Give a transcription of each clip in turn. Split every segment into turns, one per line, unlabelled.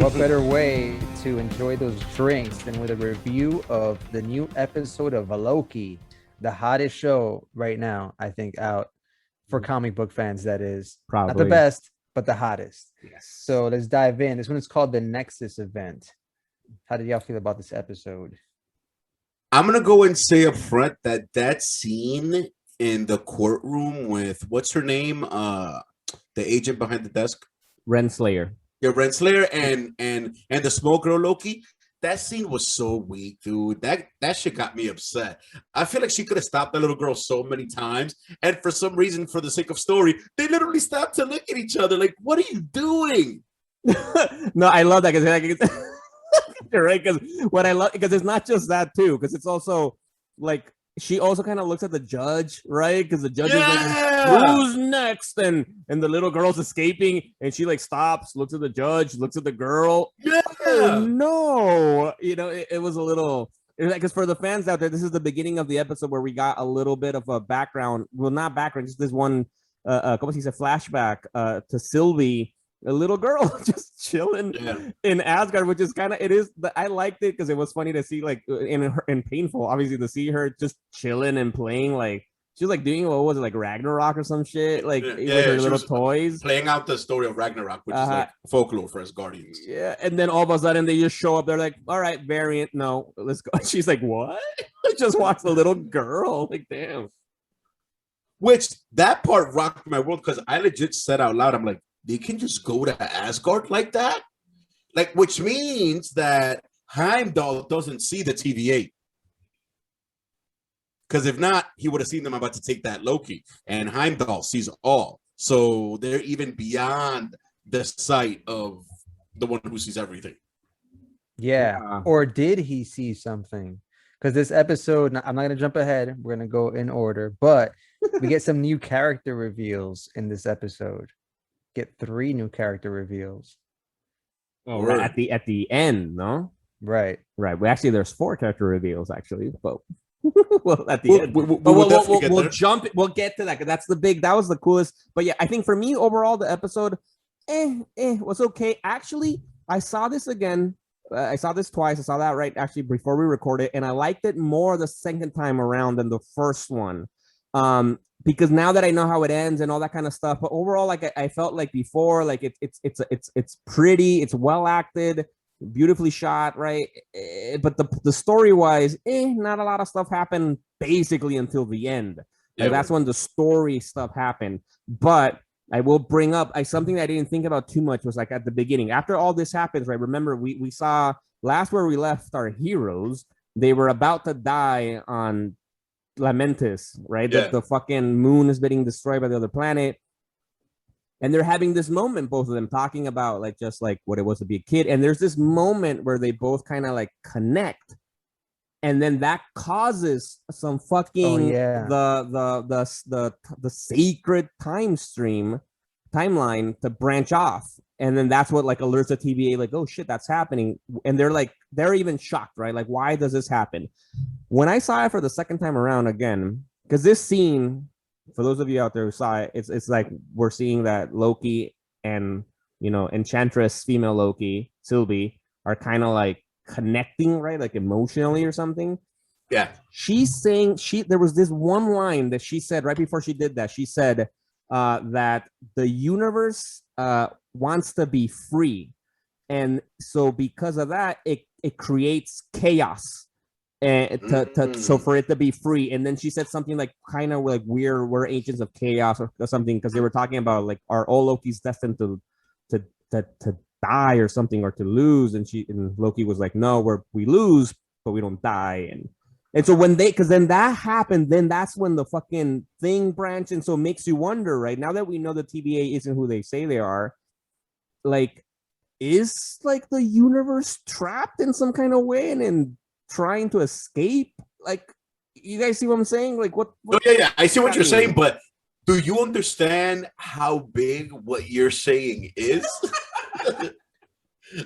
what better way to enjoy those drinks than with a review of the new episode of Loki, the hottest show right now, I think, out for comic book fans. That is not the
Probably.
best, but the hottest.
Yes.
So let's dive in. This one is called the Nexus event. How did y'all feel about this episode?
I'm gonna go and say up front that scene in the courtroom with what's her name, the agent behind the desk,
Renslayer.
yeah, Renslayer and the small girl Loki. That scene was so weak, dude. That shit got me upset. I feel like she could have stopped that little girl so many times, and for some reason, for the sake of story, they literally stopped to look at each other. Like, what are you doing?
No, I love that because you're right. Because what I love, because it's not just that too, because it's also like she also kind of looks at the judge, right? Because the judge is like, "Who's next?" And the little girl's escaping, and she like stops, looks at the judge, looks at the girl.
Yeah.
Oh, no, you know, it was a little. Because for the fans out there, this is the beginning of the episode where we got a little bit of a background. Well, not background, just this one. Como se dice, flashback to Sylvie, a little girl just chilling in Asgard, which is kind of, it is, I liked it because it was funny to see, like, and painful, obviously, to see her just chilling and playing, like, she was like doing, what was it, like Ragnarok or some shit, like with her little toys.
Playing out the story of Ragnarok, which is like folklore for Asgardians.
Yeah, and then all of a sudden they just show up, they're like, all right, variant, no, let's go. She's like, what? I just watched the little girl, like, damn.
Which, that part rocked my world, because I legit said out loud, I'm like, they can just go to Asgard like that? Like, which means that Heimdall doesn't see the TVA. Because if not, he would have seen them about to take that Loki. And Heimdall sees all. So they're even beyond the sight of the one who sees everything.
Yeah. Or did he see something? Because this episode, I'm not going to jump ahead. We're going to go in order. But we get some new character reveals in this episode. Get 3 new character reveals.
Oh, right. At the end, no?
Right.
Well, actually, there's 4 character reveals, actually. But well, at the end, we'll jump. We'll get to that because that's the big. That was the coolest. But yeah, I think for me overall, the episode, was okay. Actually, I saw this again. I saw this twice. I saw that right actually before we recorded, and I liked it more the second time around than the first one. Because now that I know how it ends and all that kind of stuff, but overall, like I felt like before, like it's pretty, it's well acted, beautifully shot, right? But the story wise, not a lot of stuff happened basically until the end. Like that's when the story stuff happened. But I will bring up something that I didn't think about too much was like at the beginning, after all this happens, right? Remember, we saw last where we left our heroes, they were about to die on Lamentis, right? Yeah. The fucking moon is getting destroyed by the other planet. And they're having this moment, both of them talking about like just like what it was to be a kid. And there's this moment where they both kind of like connect. And then that causes some fucking the sacred timeline to branch off. And then that's what like alerts the TVA, like, oh shit, that's happening. And they're even shocked, right? Like, why does this happen? When I saw it for the second time around again, because this scene, for those of you out there who saw it, it's like we're seeing that Loki and, you know, Enchantress, female Loki, Sylvie, are kind of like connecting, right? Like emotionally or something.
Yeah.
She's saying, there was this one line that she said right before she did that. She said that the universe wants to be free. And so because of that, it creates chaos. And so for it to be free. And then she said something like kind of like we're agents of chaos or something, because they were talking about like, are all Loki's destined to die or something, or to lose? And Loki was like, no, we lose, but we don't die. And so because then that happened, then that's when the fucking thing branched. And so it makes you wonder, right? Now that we know the TVA isn't who they say they are, like, is like the universe trapped in some kind of way and trying to escape? Like, you guys see what I'm saying? Like, what
yeah, I see what you're saying, but do you understand how big what you're saying is?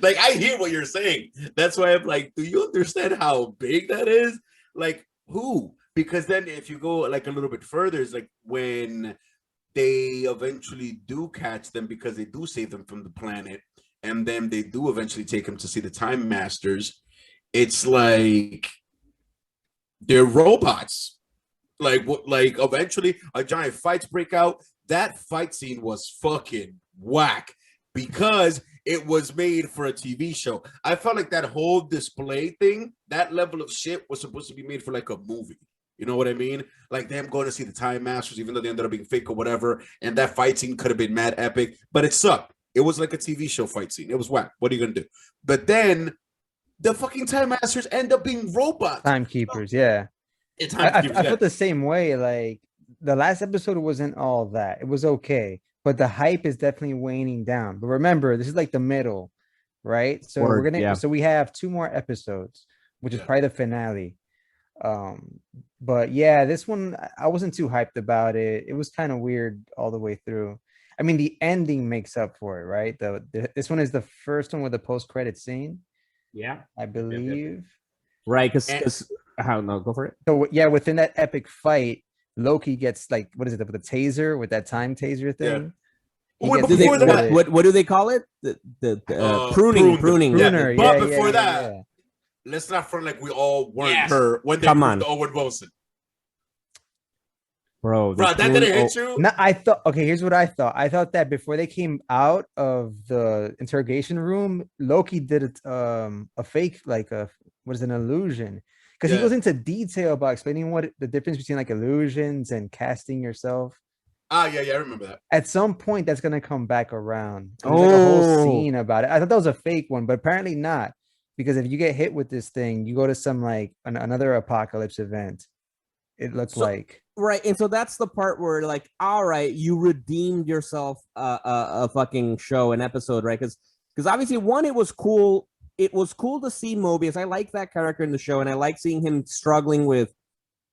Like, I hear what you're saying. That's why I'm like, do you understand how big that is? Like, who? Because then if you go like a little bit further, it's like when they eventually do catch them, because they do save them from the planet, and then they do eventually take him to see the Time Masters, it's like they're robots. Like eventually a giant fights break out. That fight scene was fucking whack because it was made for a TV show. I felt like that whole display thing, that level of shit was supposed to be made for like a movie. You know what I mean? Like them going to see the Time Masters, even though they ended up being fake or whatever. And that fight scene could have been mad epic, but it sucked. It was like a TV show fight scene. It was whack. What are you gonna do? But then the fucking Time Masters end up being robots.
Timekeepers, yeah. I felt the same way. Like the last episode wasn't all that. It was okay, but the hype is definitely waning down. But remember, this is like the middle, right? So so we have 2 more episodes, which is probably the finale. But yeah, this one I wasn't too hyped about it. It was kind of weird all the way through. I mean, the ending makes up for it, right? This one is the first one with a post-credit scene.
Yeah,
I believe.
Right, because how no, go for it.
So yeah, within that epic fight, Loki gets like, what is it, with the taser, with that time taser thing?
Yeah. What
do they call it? The pruning.
Yeah. But before that, let's not front like we all weren't her when they moved to Owen Wilson.
Bro,
that didn't hit you?
No, I thought, okay, here's what I thought. I thought that before they came out of the interrogation room, Loki did a fake, like what is an illusion? Because he goes into detail about explaining what the difference between like illusions and casting yourself.
Yeah, I remember that.
At some point, that's gonna come back around. There's like a whole scene about it. I thought that was a fake one, but apparently not. Because if you get hit with this thing, you go to some like another apocalypse event. It looked like.
Right, and so that's the part where, like, all right, you redeemed yourself a fucking show, an episode, right? Because obviously, one, it was cool. It was cool to see Mobius. I like that character in the show, and I like seeing him struggling with,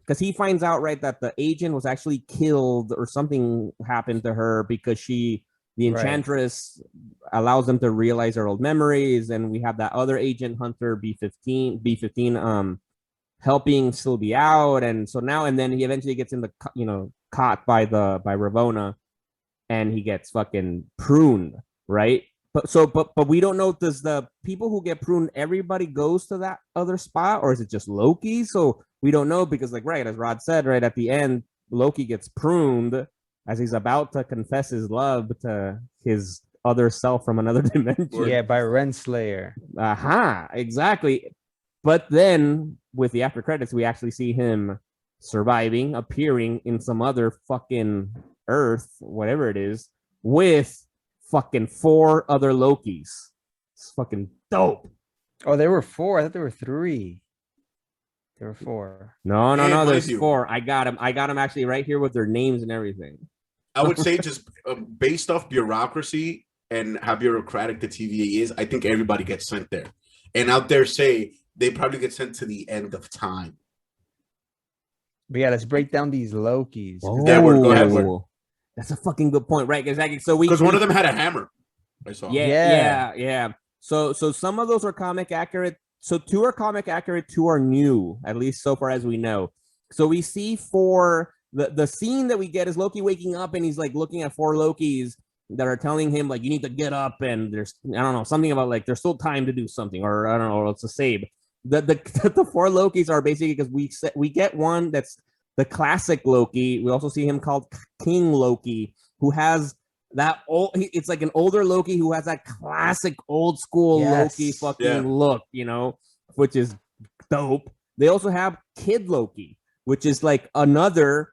because he finds out, right, that the agent was actually killed or something happened to her because the Enchantress allows them to realize their old memories, and we have that other agent, Hunter B15, helping Sylvie out, and so now and then he eventually gets in the caught by Ravonna, and he gets fucking pruned, right? But we don't know, does the people who get pruned, everybody goes to that other spot, or is it just Loki? So we don't know, because like, right, as Rod said, right at the end, Loki gets pruned as he's about to confess his love to his other self from another dimension.
Yeah, by Renslayer.
Exactly. But then with the after credits, we actually see him surviving, appearing in some other fucking Earth, whatever it is, with fucking 4 other Lokis. It's fucking dope.
Oh, there were 4. I thought there were 3. There were 4.
No. There's 4. I got them actually right here with their names and everything.
I would say just based off bureaucracy and how bureaucratic the TVA is, I think everybody gets sent there. And out there say they probably get sent to the end of time.
But yeah, let's break down these Lokis.
Go ahead.
That's a fucking good point, right? Exactly. So
because one of them had a hammer. I saw.
Yeah. So some of those are comic accurate. So 2 are comic accurate, 2 are new, at least so far as we know. So we see for the scene that we get is Loki waking up, and he's like looking at 4 Lokis that are telling him like, you need to get up, and there's, I don't know, something about like there's still time to do something, or I don't know, it's a save. The 4 Lokis are basically, because we get one that's the classic Loki. We also see him called King Loki, who has that it's like an older Loki who has that classic old school Loki fucking look, which is dope. They also have Kid Loki, which is like another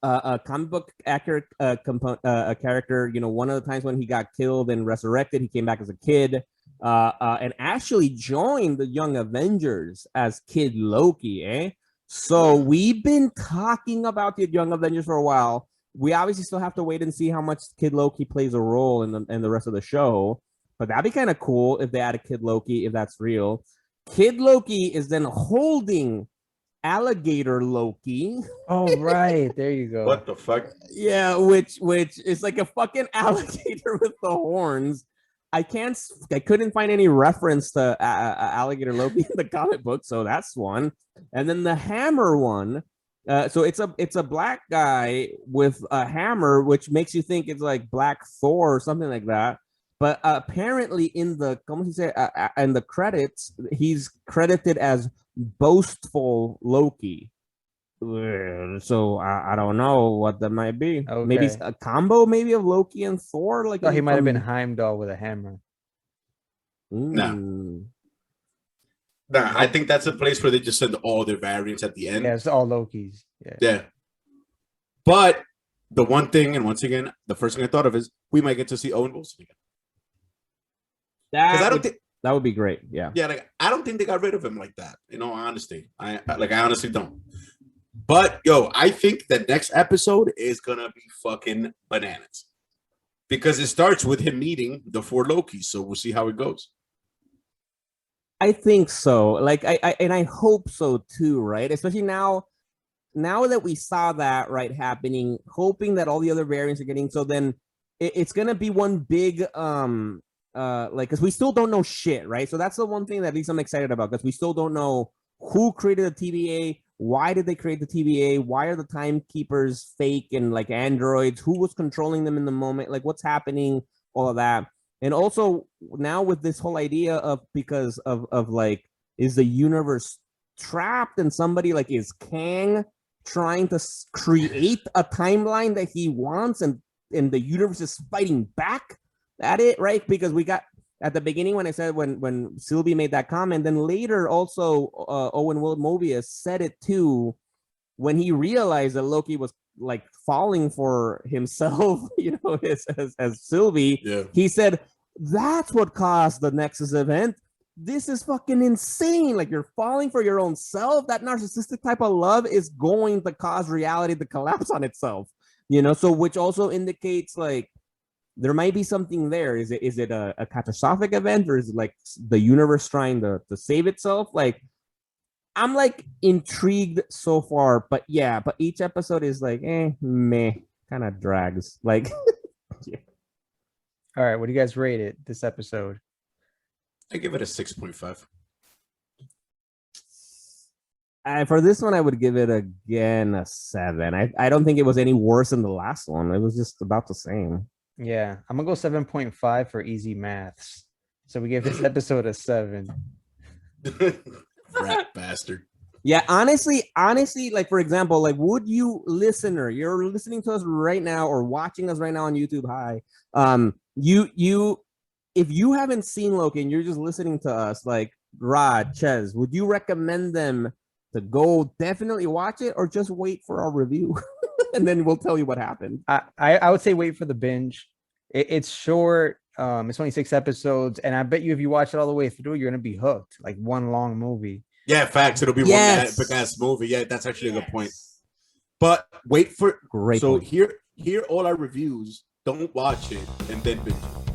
a comic book accurate character. One of the times when he got killed and resurrected, he came back as a kid. And actually joined the Young Avengers as Kid Loki, So we've been talking about the Young Avengers for a while. We obviously still have to wait and see how much Kid Loki plays a role in the rest of the show. But that'd be kind of cool if they add a Kid Loki, if that's real. Kid Loki is then holding Alligator Loki.
Oh, right. There you go.
What the fuck?
Yeah, which is like a fucking alligator with the horns. I couldn't find any reference to Alligator Loki in the comic book, so that's one. And then the hammer one, so it's a black guy with a hammer, which makes you think it's like Black Thor or something like that. But apparently in the in the credits, he's credited as boastful Loki. So I don't know what that might be.
Okay.
Maybe a combo, maybe of Loki and Thor. Like
he might have been Heimdall with a hammer.
No. Nah, I think that's a place where they just send all their variants at the end.
Yeah, it's all Lokis.
Yeah. But the one thing, and once again, the first thing I thought of is we might get to see Owen Wilson again.
That would be great. Yeah.
Yeah, like I don't think they got rid of him like that. In all honesty, I honestly don't. But yo, I think the next episode is gonna be fucking bananas because it starts with him meeting the 4 Lokis. So we'll see how it goes.
I think so. Like I hope so too, right? Especially now that we saw that happening, hoping that all the other variants are getting, so then it's gonna be one big because we still don't know shit, right? So that's the one thing that at least I'm excited about, because we still don't know who created the TVA, why did they create the TVA, why are the timekeepers fake and like androids, who was controlling them in the moment, like what's happening, all of that. And also now with this whole idea of because of like, is the universe trapped, and somebody like, is Kang trying to create a timeline that he wants, and the universe is fighting back at it, right? Because we got at the beginning when I said when Sylvie made that comment, then later also Owen Mobius said it too when he realized that Loki was like falling for himself, you know, as Sylvie.
Yeah.
He said that's what caused the Nexus event. This is fucking insane. Like, you're falling for your own self. That narcissistic type of love is going to cause reality to collapse on itself, you know? So which also indicates like there might be something there. Is it a catastrophic event, or is it like the universe trying to save itself? Like, I'm like intrigued so far, but each episode is like, meh, kind of drags. Like, yeah.
All right, what do you guys rate it this episode?
I give it a 6.5.
For this one, I would give it again a 7. I don't think it was any worse than the last one. It was just about the same.
Yeah, I'm gonna go 7.5 for easy maths. So we gave this episode a 7.
Rat bastard.
Yeah, honestly, like, for example, like, would you, listener, you're listening to us right now or watching us right now on YouTube, hi. If you haven't seen Loki and you're just listening to us, like Rod, Ches, would you recommend them to go definitely watch it, or just wait for our review and then we'll tell you what happened?
I would say wait for the binge. It's short. It's only 6 episodes, and I bet you if you watch it all the way through, you're gonna be hooked. Like one long movie.
Yeah, facts. It'll be one epic ass movie. Yeah, that's actually a good point. But wait for
great.
So point. Here all our reviews. Don't watch it and then binge it.